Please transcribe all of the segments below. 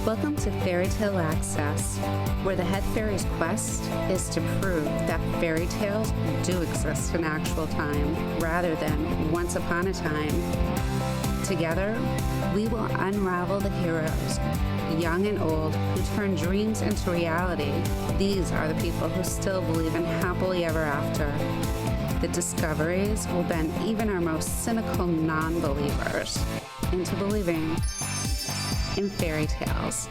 Welcome to Fairy Tale Access, where the head fairy's quest is to prove that fairy tales do exist in actual time rather than once upon a time. Together, we will unravel the heroes, young and old, who turn dreams into reality. These are the people who still believe in happily ever after. The discoveries will bend even our most cynical non-believers into believing in fairy tales.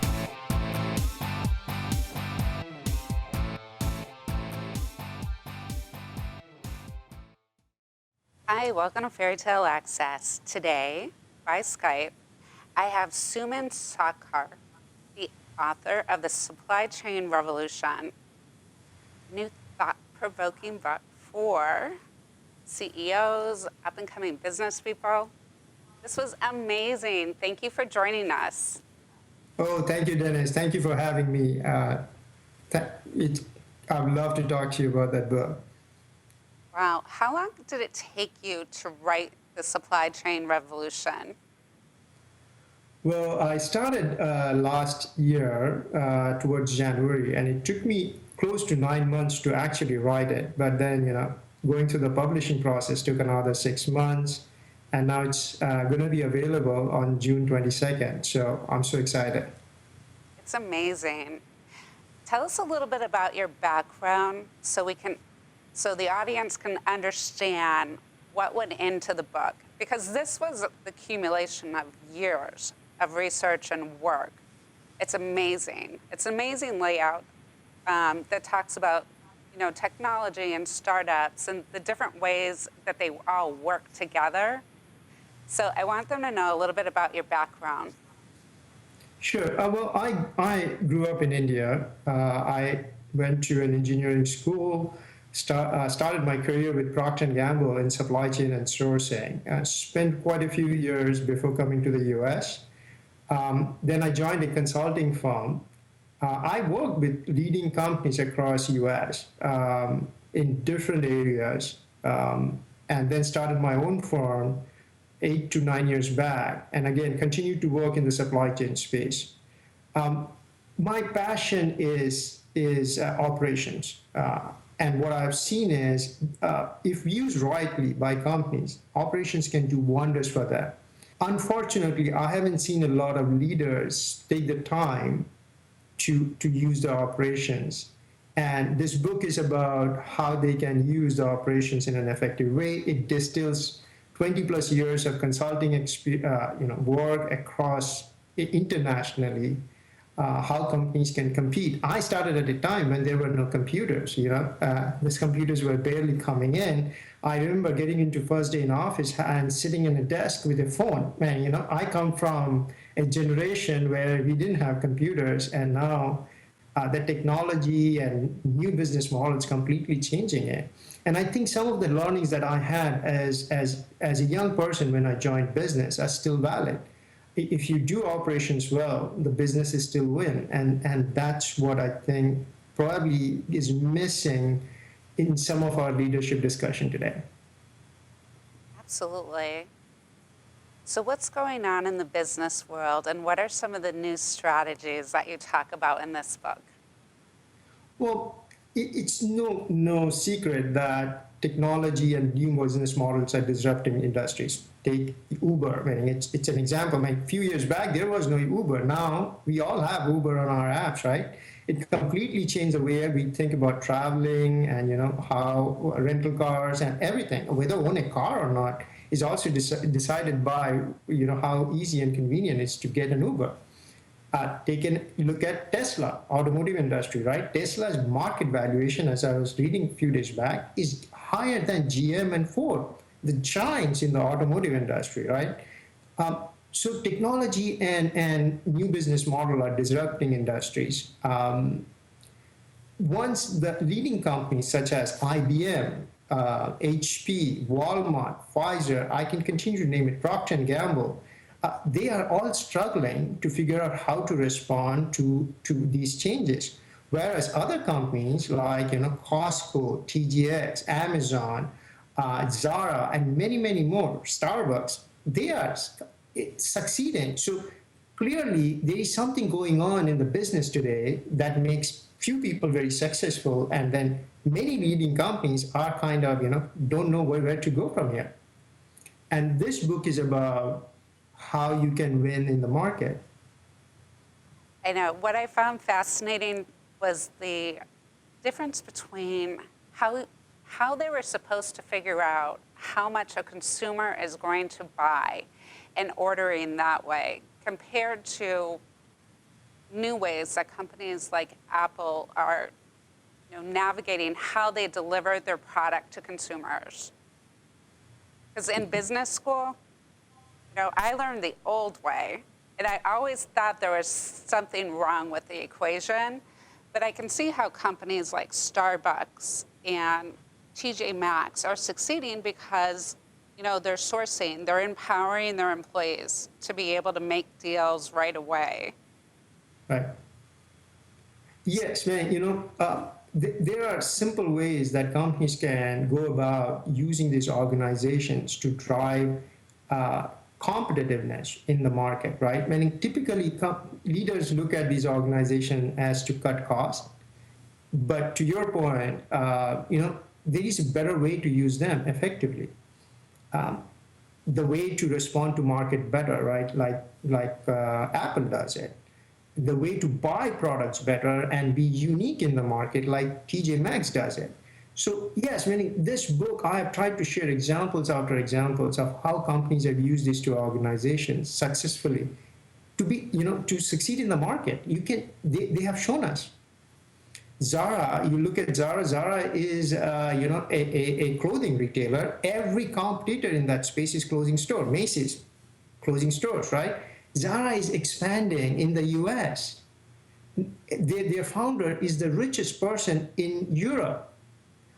Hi, welcome to Fairy Tale Access. Today, by Skype, I have Suman Sakhar, the author of The Supply Chain Revolution, new thought-provoking book for CEOs, up-and-coming business people. This was amazing. Thank you for joining us. Oh, thank you, Dennis. Thank you for having me. I would love to talk to you about that book. Wow. How long did it take you to write The Supply Chain Revolution? Well, I started last year towards January, and it took me close to 9 months to actually write it. But then, going through the publishing process took another 6 months. And now it's going to be available on June 22nd. So I'm so excited. It's amazing. Tell us a little bit about your background so the audience can understand what went into the book. Because this was the accumulation of years of research and work. It's amazing. It's an amazing layout that talks about technology and startups and the different ways that they all work together. So I want them to know a little bit about your background. Sure. Well, I grew up in India. I went to an engineering school, started my career with Procter & Gamble in supply chain and sourcing. I spent quite a few years before coming to the US. Then I joined a consulting firm. I worked with leading companies across US in different areas, and then started my own firm 8 to 9 years back, and again, continued to work in the supply chain space. My passion is operations. And what I've seen is, if used rightly by companies, operations can do wonders for them. Unfortunately, I haven't seen a lot of leaders take the time to use the operations. And this book is about how they can use the operations in an effective way. It distills 20 plus years of consulting work across internationally, how companies can compete. I started at a time when there were no computers, these computers were barely coming in. I remember getting into first day in office and sitting in a desk with a phone. Man, I come from a generation where we didn't have computers, and now the technology and new business models completely changing it. And I think some of the learnings that I had as a young person when I joined business are still valid. If you do operations well, the businesses still win. And that's what I think probably is missing in some of our leadership discussion today. Absolutely. So what's going on in the business world, and what are some of the new strategies that you talk about in this book? Well, it's no secret that technology and new business models are disrupting industries. Take Uber. I mean, it's an example. A few years back, there was no Uber. Now, we all have Uber on our apps, right? It completely changed the way we think about traveling and, how rental cars and everything, whether own a car or not, is also decided by, how easy and convenient it is to get an Uber. Take a look at Tesla, automotive industry, right? Tesla's market valuation, as I was reading a few days back, is higher than GM and Ford, the giants in the automotive industry, right? So technology and new business model are disrupting industries. Once the leading companies such as IBM, HP, Walmart, Pfizer, I can continue to name it, Procter & Gamble, they are all struggling to figure out how to respond to these changes. Whereas other companies like Costco, TJX, Amazon, Zara, and many, many more, Starbucks, they are succeeding. So clearly there is something going on in the business today that makes few people very successful, and then many leading companies are kind of, don't know where to go from here. And this book is about how you can win in the market. I know. What I found fascinating was the difference between how they were supposed to figure out how much a consumer is going to buy and ordering that way compared to new ways that companies like Apple are navigating how they deliver their product to consumers. Because in business school, I learned the old way, and I always thought there was something wrong with the equation, but I can see how companies like Starbucks and TJ Maxx are succeeding because they're sourcing, they're empowering their employees to be able to make deals right away. Right. Yes, man, there are simple ways that companies can go about using these organizations to drive competitiveness in the market, right? Meaning typically leaders look at these organizations as to cut costs, but to your point, there is a better way to use them effectively. The way to respond to market better, right? Like Apple does it. The way to buy products better and be unique in the market, like TJ Maxx does it. So yes, meaning this book, I have tried to share examples after examples of how companies have used these two organizations successfully to be, to succeed in the market. They have shown us. Zara, you look at Zara. Zara is, a clothing retailer. Every competitor in that space is closing store. Macy's closing stores, right? Zara is expanding in the US. Their founder is the richest person in Europe.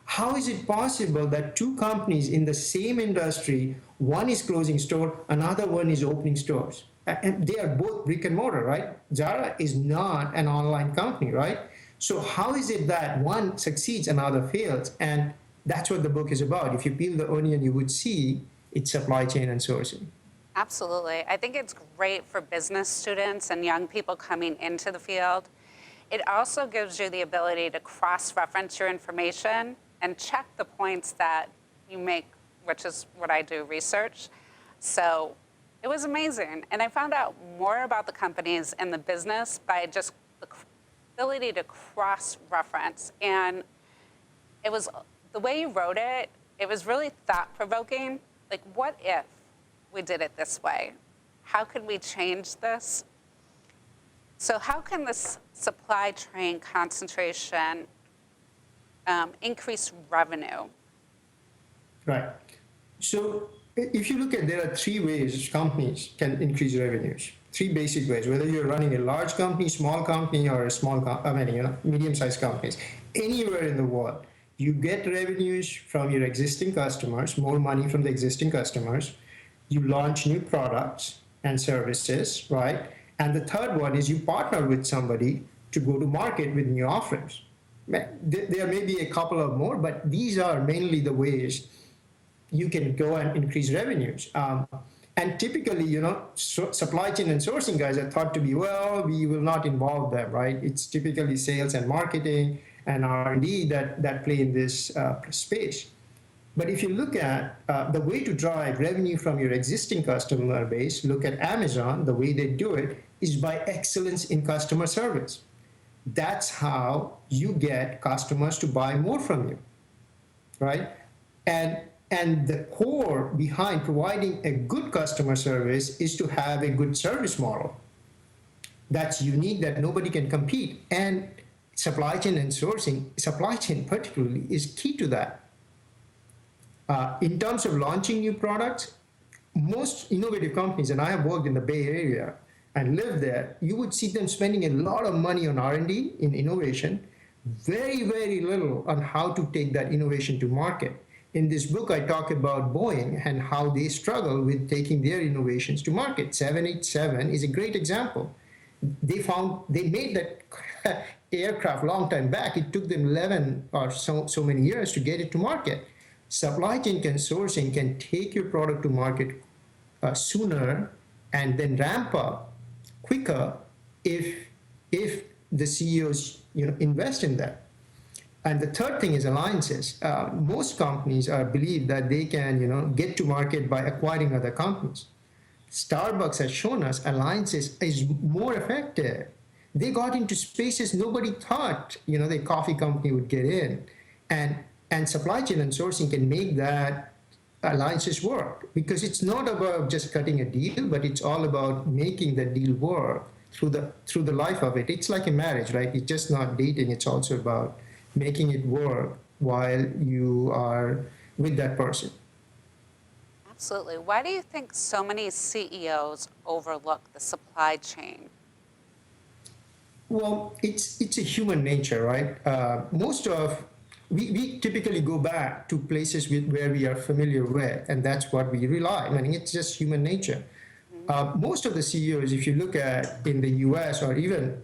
How is it possible that two companies in the same industry, one is closing store, another one is opening stores? And they are both brick and mortar, right? Zara is not an online company, right? So how is it that one succeeds, another fails? And that's what the book is about. If you peel the onion, you would see it's supply chain and sourcing. Absolutely. I think it's great for business students and young people coming into the field. It also gives you the ability to cross-reference your information and check the points that you make, which is what I do, research. So it was amazing. And I found out more about the companies and the business by just the ability to cross-reference. And it was, the way you wrote it, it was really thought-provoking. Like, what if we did it this way? How could we change this? So how can this supply chain concentration increase revenue? Right. So if you look at, there are three ways companies can increase revenues. Three basic ways, whether you're running a large company, small company, or a small, medium-sized companies. Anywhere in the world, you get revenues from your existing customers, more money from the existing customers. You launch new products and services, right? And the third one is you partner with somebody to go to market with new offerings. There may be a couple of more, but these are mainly the ways you can go and increase revenues. And typically, supply chain and sourcing guys are thought to be, well, we will not involve them, right? It's typically sales and marketing and R&D that play in this space. But if you look at the way to drive revenue from your existing customer base, look at Amazon, the way they do it is by excellence in customer service. That's how you get customers to buy more from you, right? And the core behind providing a good customer service is to have a good service model that's unique, that nobody can compete. And supply chain and sourcing, supply chain particularly, is key to that. In terms of launching new products, most innovative companies, and I have worked in the Bay Area and lived there, you would see them spending a lot of money on R&D in innovation, very, very little on how to take that innovation to market. In this book, I talk about Boeing and how they struggle with taking their innovations to market. 787 is a great example. They made that aircraft a long time back. It took them 11 or so many years to get it to market. Supply chain and sourcing can take your product to market sooner and then ramp up quicker if the CEOs invest in that. And the third thing is alliances. Most companies believe that they can get to market by acquiring other companies. Starbucks has shown us alliances is more effective. They got into spaces nobody thought the coffee company would get in, and supply chain and sourcing can make that alliances work, because it's not about just cutting a deal, but it's all about making the deal work through the life of it. It's like a marriage, right? It's just not dating. It's also about making it work while you are with that person. Absolutely. Why do you think so many CEOs overlook the supply chain? Well, it's a human nature, right? We typically go back to places where we are familiar with, and that's what we rely on. I mean, it's just human nature. Most of the CEOs, if you look at in the US or even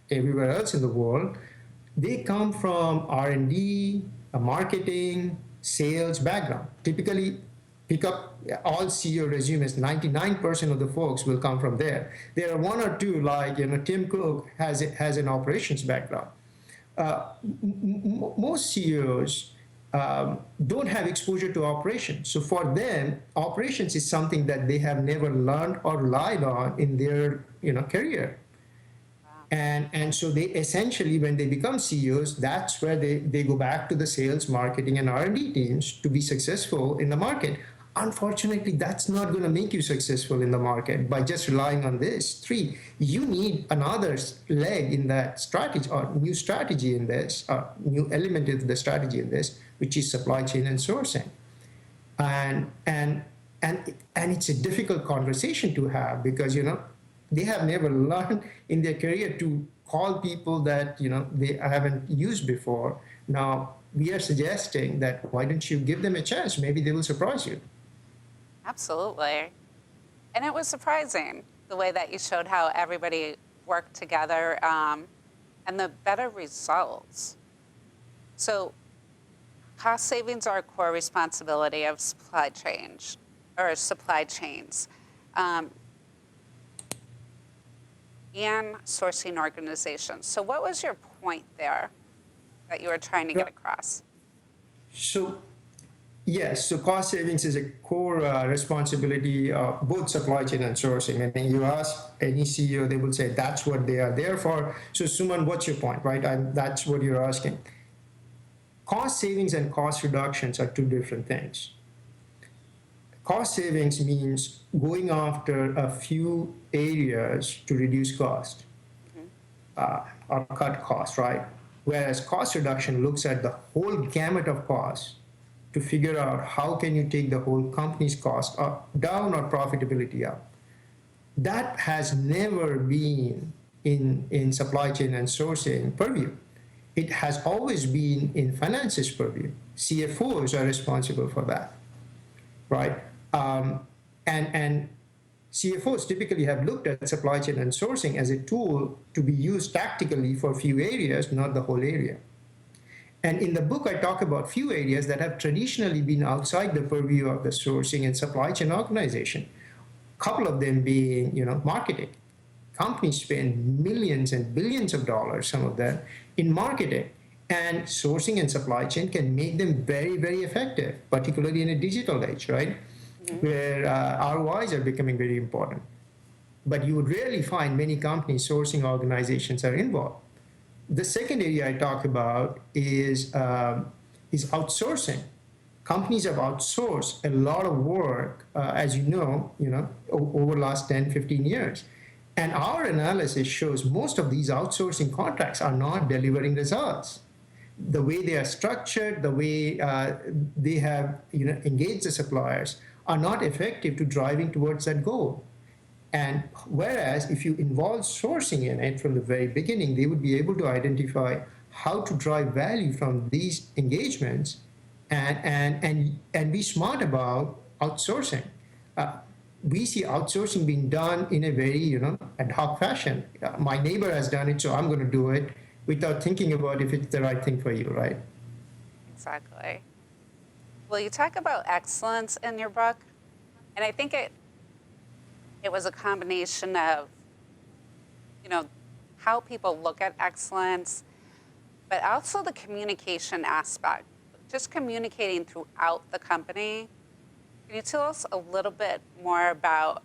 everywhere else in the world, they come from R&D, marketing, sales background. Typically, pick up all CEO resumes, 99% of the folks will come from there. There are one or two, like Tim Cook has an operations background. Most CEOs don't have exposure to operations. So for them, operations is something that they have never learned or relied on in their career. And so they essentially, when they become CEOs, that's where they go back to the sales, marketing, and R&D teams to be successful in the market. Unfortunately, that's not going to make you successful in the market by just relying on this. Three, you need another leg in that strategy, or new strategy in this, or new element of the strategy in this, which is supply chain and sourcing. And it's a difficult conversation to have, because they have never learned in their career to call people that they haven't used before. Now we are suggesting that why don't you give them a chance? Maybe they will surprise you. Absolutely. And it was surprising the way that you showed how everybody worked together, and the better results. So cost savings are a core responsibility of supply chains. And sourcing organizations. So what was your point there that you were trying to get across? So, yes, so cost savings is a core responsibility of both supply chain and sourcing. I mean, you ask any CEO, they will say that's what they are there for. So, Suman, what's your point, right? That's what you're asking. Cost savings and cost reductions are two different things. Cost savings means going after a few areas to reduce cost, or cut costs, right? Whereas cost reduction looks at the whole gamut of costs to figure out how can you take the whole company's cost down or profitability up. That has never been in supply chain and sourcing purview. It has always been in finances purview. CFOs are responsible for that, right? And CFOs typically have looked at supply chain and sourcing as a tool to be used tactically for a few areas, not the whole area. And in the book, I talk about few areas that have traditionally been outside the purview of the sourcing and supply chain organization. A couple of them being, marketing. Companies spend millions and billions of dollars, some of them, in marketing. And sourcing and supply chain can make them very, very effective, particularly in a digital age, right? Where ROIs are becoming very important. But you would rarely find many companies, sourcing organizations are involved. The second area I talk about is outsourcing. Companies have outsourced a lot of work, as over the last 10, 15 years. And our analysis shows most of these outsourcing contracts are not delivering results. The way they are structured, the way they have engaged the suppliers are not effective to driving towards that goal. And whereas if you involve sourcing in it from the very beginning, they would be able to identify how to drive value from these engagements and be smart about outsourcing. We see outsourcing being done in a very ad hoc fashion. My neighbor has done it, so I'm going to do it without thinking about if it's the right thing for you, right? Exactly. Well, you talk about excellence in your book, and I think it was a combination of how people look at excellence, but also the communication aspect, just communicating throughout the company. Can you tell us a little bit more about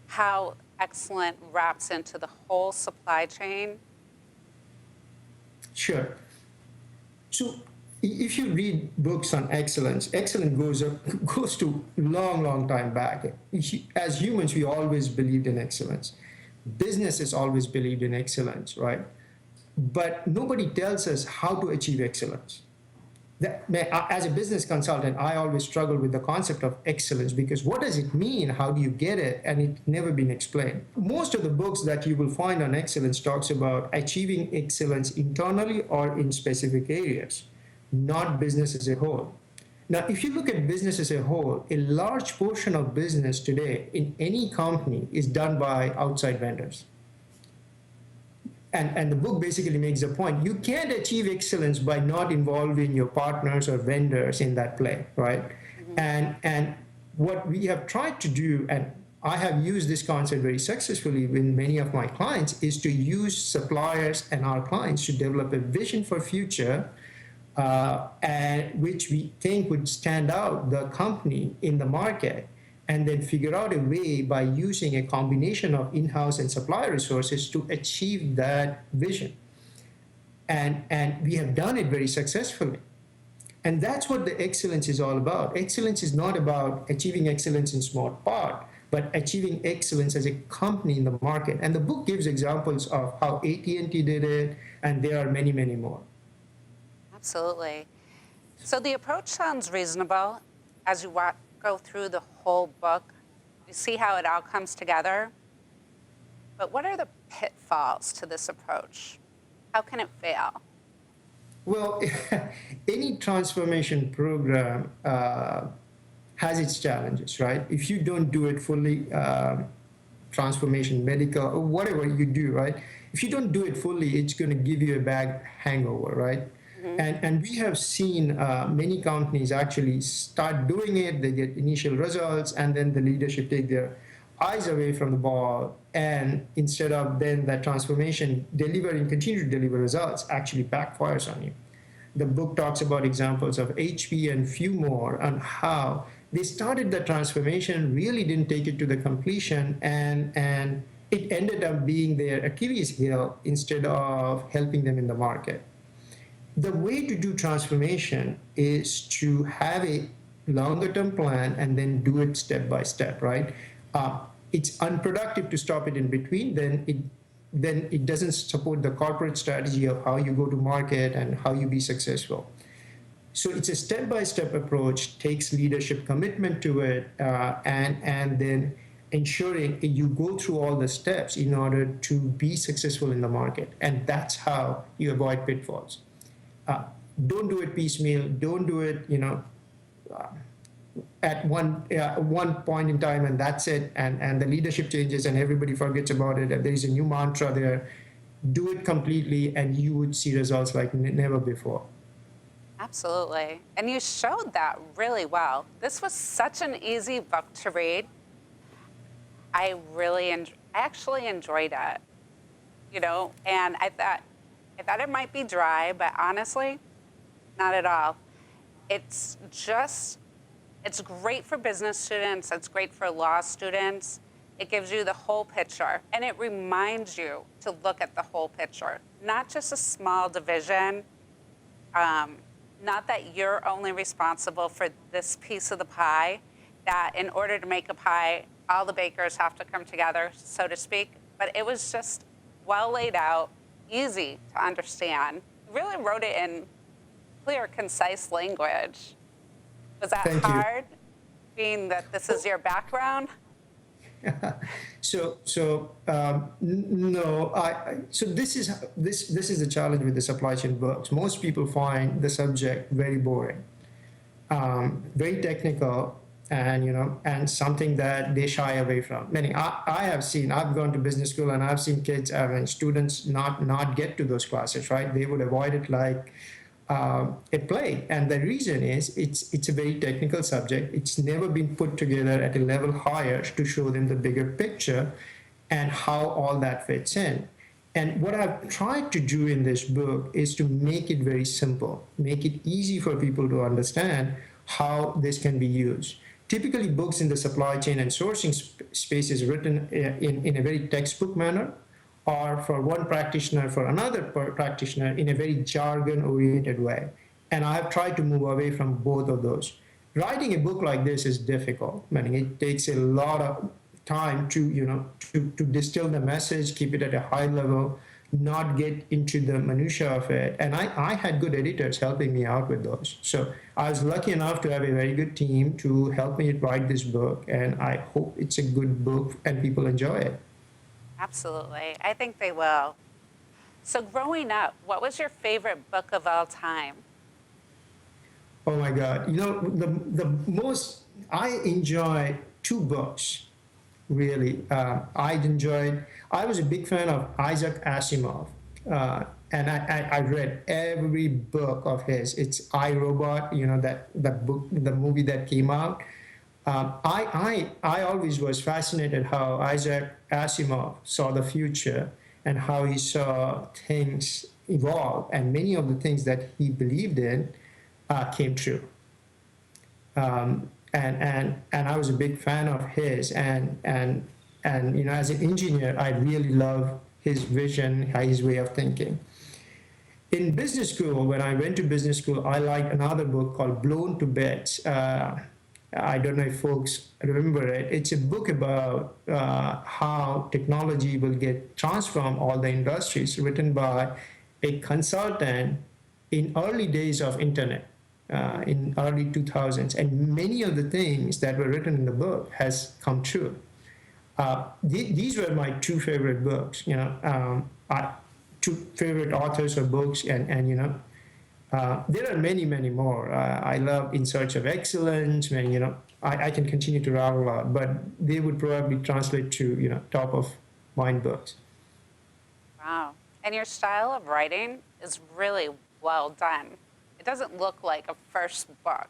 how excellent wraps into the whole supply chain? Sure. So if you read books on excellence, goes to long time back. As humans, we always believed in excellence. Businesses always believed in excellence, right? But nobody tells us how to achieve excellence. As a business consultant, I always struggle with the concept of excellence because what does it mean? How do you get it? And it's never been explained. Most of the books that you will find on excellence talks about achieving excellence internally or in specific areas, not business as a whole. Now, if you look at business as a whole, a large portion of business today in any company is done by outside vendors. And the book basically makes the point, you can't achieve excellence by not involving your partners or vendors in that play, right? And what we have tried to do, and I have used this concept very successfully with many of my clients, is to use suppliers and our clients to develop a vision for future, and which we think would stand out the company in the market, and then figure out a way by using a combination of in-house and supplier resources to achieve that vision. And we have done it very successfully. And that's what the excellence is all about. Excellence is not about achieving excellence in small part, but achieving excellence as a company in the market. And the book gives examples of how AT&T did it, and there are many more. Absolutely. So the approach sounds reasonable as you go through the whole book. You see how it all comes together. But what are the pitfalls to this approach? How can it fail? Well, any transformation program has its challenges, right? If you don't do it fully, transformation, medical, or whatever you do, right? If you don't do it fully, it's going to give you a bad hangover, right? And we have seen many companies actually start doing it, they get initial results, and then the leadership take their eyes away from the ball, and instead of then that transformation continue to deliver results, actually backfires on you. The book talks about examples of HP and few more on how they started the transformation, really didn't take it to the completion, and it ended up being their Achilles heel instead of helping them in the market. The way to do transformation is to have a longer term plan and then do it step by step, right? It's unproductive to stop it in between, then it doesn't support the corporate strategy of how you go to market and how you be successful. So it's a step by step approach, takes leadership commitment to it, and then ensuring you go through all the steps in order to be successful in the market. And that's how you avoid pitfalls. Don't do it piecemeal. Don't do it, at one point in time and that's it. And the leadership changes and everybody forgets about it. And there is a new mantra there. Do it completely, and you would see results like never before. Absolutely. And you showed that really well. This was such an easy book to read. I actually enjoyed it, and I thought it might be dry, but honestly, not at all. It's great for business students. It's great for law students. It gives you the whole picture, and it reminds you to look at the whole picture, not just a small division, not that you're only responsible for this piece of the pie, that in order to make a pie, all the bakers have to come together, so to speak. But it was just well laid out, easy to understand. You really wrote it in clear, concise language. Was that hard, being that this is your background? No. So this is the challenge with the supply chain books. Most people find the subject very boring, very technical, and something that they shy away from. I've gone to business school and I've seen kids, students not get to those classes, right? They would avoid it like a plague. And the reason is it's a very technical subject. It's never been put together at a level higher to show them the bigger picture and how all that fits in. And what I've tried to do in this book is to make it very simple, make it easy for people to understand how this can be used. Typically, books in the supply chain and sourcing space is written in a very textbook manner, or for one practitioner for another practitioner in a very jargon-oriented way. And I have tried to move away from both of those. Writing a book like this is difficult. I mean, it takes a lot of time to, to distill the message, keep it at a high level, not get into the minutia of it. And I had good editors helping me out with those. So I was lucky enough to have a very good team to help me write this book. And I hope it's a good book and people enjoy it. Absolutely. I think they will. So growing up, what was your favorite book of all time? Oh my God. The most, I enjoyed two books, really. I was a big fan of Isaac Asimov. And I read every book of his. It's I, Robot, that book, the movie that came out. I always was fascinated how Isaac Asimov saw the future and how he saw things evolve, and many of the things that he believed in came true. And I was a big fan of his, and as an engineer, I really love his vision, his way of thinking. In business school, when I went to business school, I liked another book called Blown to Bits. I don't know if folks remember it. It's a book about how technology will get transformed all the industries, written by a consultant in early days of internet, in early 2000s. And many of the things that were written in the book has come true. These were my two favorite books, two favorite authors of books, and there are many, many more. I love In Search of Excellence, and I can continue to rattle out, but they would probably translate to top of mind books. Wow. And your style of writing is really well done. It doesn't look like a first book.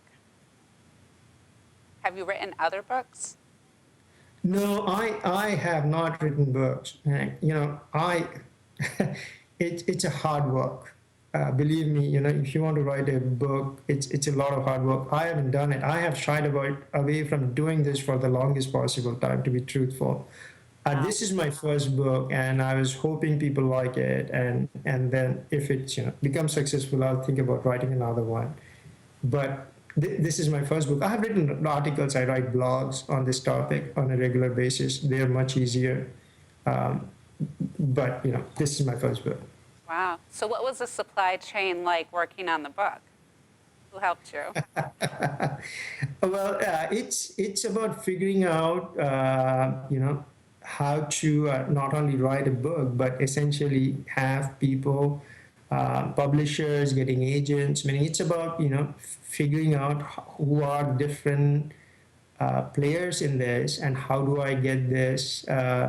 Have you written other books? No, I have not written books. It's a hard work. Believe me, if you want to write a book, it's a lot of hard work. I haven't done it. I have shied away from doing this for the longest possible time, to be truthful. This is my first book, and I was hoping people like it, and then if it becomes successful, I'll think about writing another one. But this is my first book. I have written articles. I write blogs on this topic on a regular basis. They're much easier, but this is my first book. Wow. So what was the supply chain like working on the book? Who helped you? Well, it's about figuring out, how to not only write a book, but essentially have people, publishers, getting agents. I mean, it's about, figuring out who are different players in this and how do I get this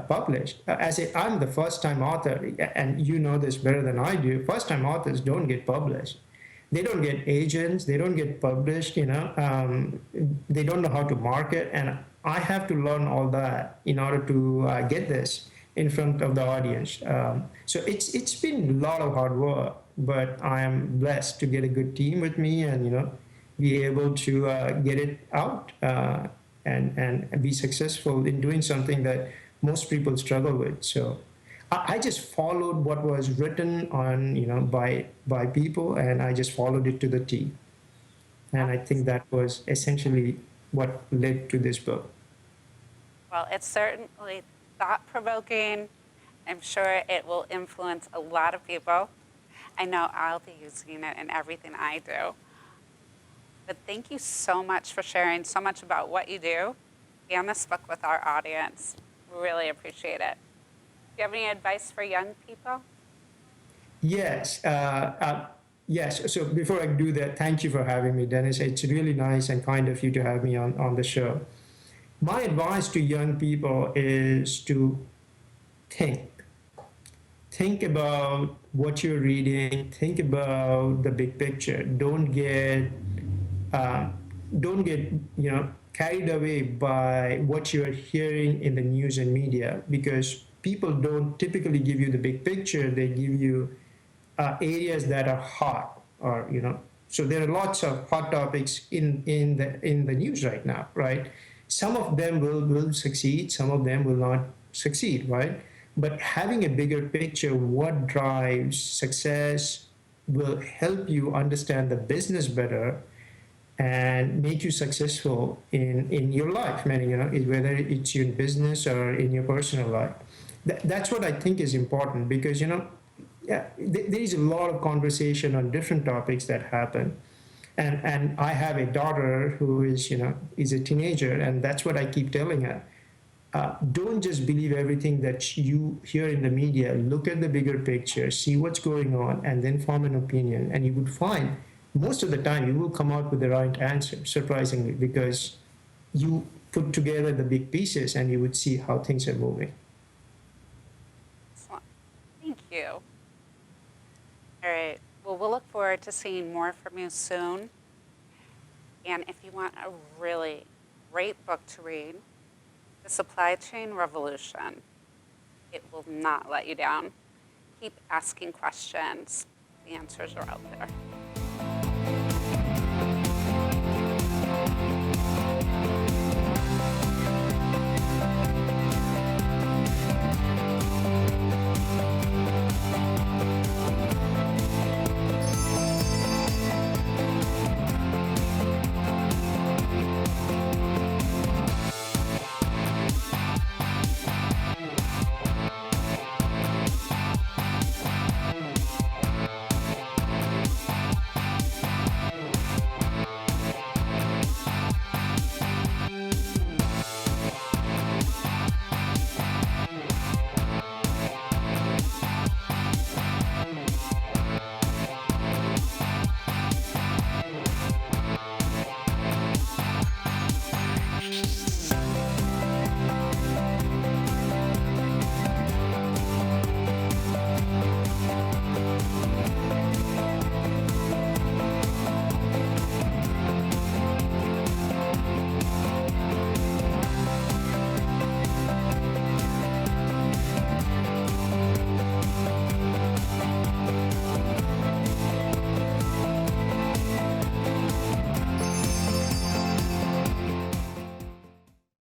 published. I'm the first-time author, and you know this better than I do. First-time authors don't get published. They don't get agents. They don't get published. They don't know how to market, and I have to learn all that in order to get this in front of the audience. So it's been a lot of hard work, but I am blessed to get a good team with me, and be able to get it out and be successful in doing something that most people struggle with. So I just followed what was written on, by people, and I just followed it to the T. And I think that was essentially what led to this book. Well, it's certainly thought-provoking. I'm sure it will influence a lot of people. I know I'll be using it in everything I do. But thank you so much for sharing so much about what you do and this book with our audience. We really appreciate it. Do you have any advice for young people? Yes. Yes. So before I do that, thank you for having me, Dennis. It's really nice and kind of you to have me on the show. My advice to young people is to think. Think about what you're reading. Think about the big picture. Don't get carried away by what you're hearing in the news and media, because people don't typically give you the big picture. They give you areas that are hot, or so there are lots of hot topics in the news right now, right? Some of them will succeed, some of them will not succeed, right? But having a bigger picture, what drives success, will help you understand the business better and make you successful in your life, man. Whether it's in business or in your personal life. That's what I think is important, because yeah, there is a lot of conversation on different topics that happen. And I have a daughter who is a teenager, and that's what I keep telling her. Don't just believe everything that you hear in the media. Look at the bigger picture, see what's going on, and then form an opinion. And you would find most of the time you will come out with the right answer, surprisingly, because you put together the big pieces and you would see how things are moving. Excellent. Thank you. All right. Well, we'll look forward to seeing more from you soon. And if you want a really great book to read, The Supply Chain Revolution, it will not let you down. Keep asking questions. The answers are out there.